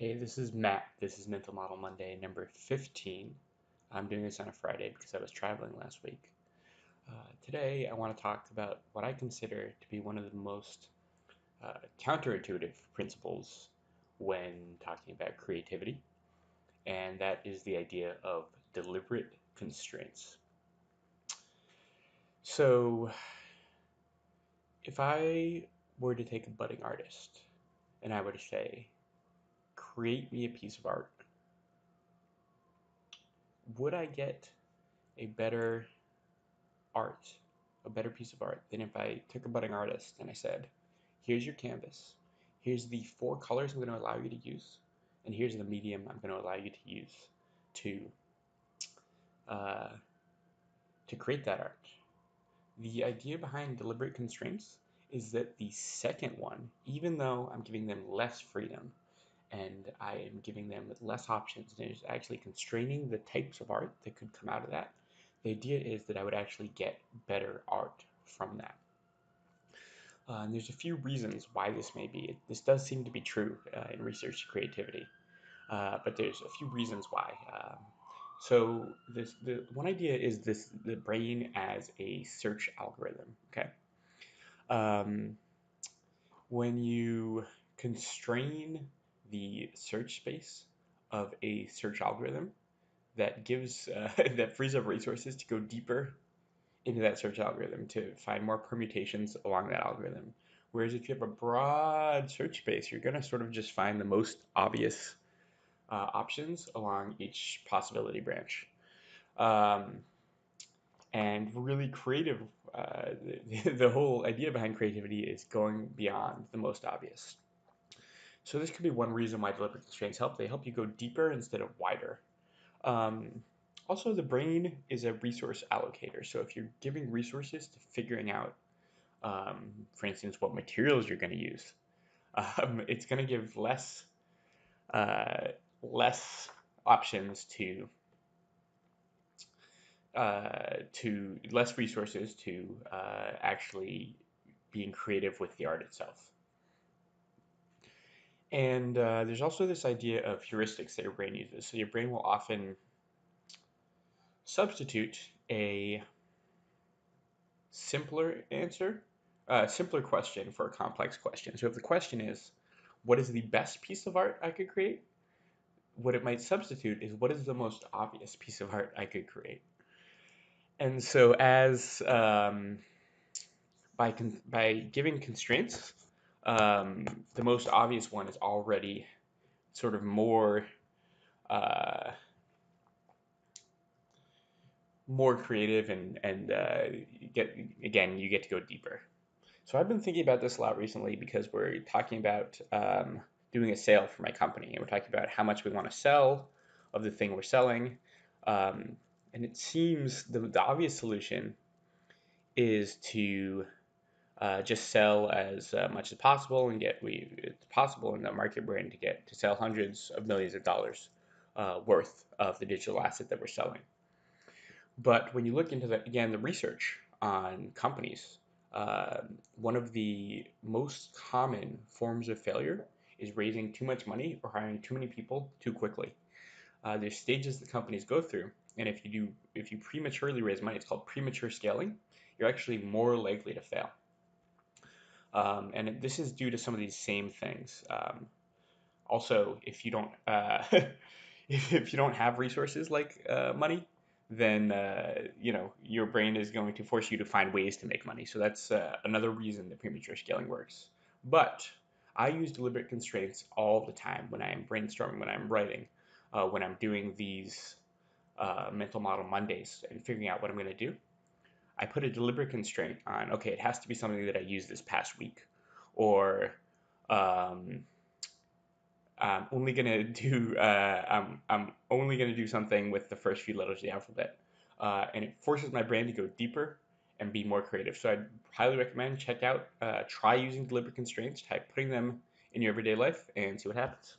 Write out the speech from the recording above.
Hey, this is Matt. This is Mental Model Monday number 15. I'm doing this on a Friday because I was traveling last week. Today, I want to talk about what I consider to be one of the most counterintuitive principles when talking about creativity, and that is the idea of deliberate constraints. So, if I were to take a budding artist and I were to say, create me a piece of art, would I get a better art, a better piece of art than if I took a budding artist and I said, here's your canvas, here's the four colors I'm going to allow you to use, and here's the medium I'm going to allow you to use to uh, to create that art. The idea behind deliberate constraints is that the second one, even though I'm giving them less freedom and I am giving them less options, and it's actually constraining the types of art that could come out of that, the idea is that I would actually get better art from that. And there's a few reasons why this may be. This does seem to be true in research creativity, but there's a few reasons why. The one idea is the brain as a search algorithm. Okay, um, when you constrain the search space of a search algorithm, that gives that frees up resources to go deeper into that search algorithm to find more permutations along that algorithm. Whereas if you have a broad search space, you're going to sort of just find the most obvious options along each possibility branch. Um, and really creative, the whole idea behind creativity is going beyond the most obvious. So this could be one reason why deliberate constraints help. They help you go deeper instead of wider. Um, Also, the brain is a resource allocator. So if you're giving resources to figuring out, for instance, what materials you're going to use, it's going to give uh, less options to less resources to actually being creative with the art itself. And there's also this idea of heuristics that your brain uses. So your brain will often substitute a simpler answer, simpler question for a complex question. So if the question is, what is the best piece of art I could create? What it might substitute is, what is the most obvious piece of art I could create? And so as by giving constraints, the most obvious one is already sort of uh, more creative and you get to go deeper. So I've been thinking about this a lot recently because we're talking about doing a sale for my company, and we're talking about how much we want to sell of the thing we're selling. Um, and it seems the obvious solution is to just sell as much as possible and it's possible in the market we're in to get to sell hundreds of millions of dollars worth of the digital asset that we're selling. But when you look into the research on companies, one of the most common forms of failure is raising too much money or hiring too many people too quickly. There's stages that companies go through, and if you prematurely raise money, it's called premature scaling. You're actually more likely to fail. And this is due to some of these same things. Also, if you don't if you don't have resources like money, then your brain is going to force you to find ways to make money. So that's another reason that premature scaling works. But I use deliberate constraints all the time when I am brainstorming, when I'm writing, when I'm doing these mental model Mondays and figuring out what I'm going to do. I put a deliberate constraint on, okay, it has to be something that I used this past week, or um, I'm only gonna do something with the first few letters of the alphabet, and it forces my brain to go deeper and be more creative. So I'd highly recommend try using deliberate constraints, try putting them in your everyday life, and see what happens.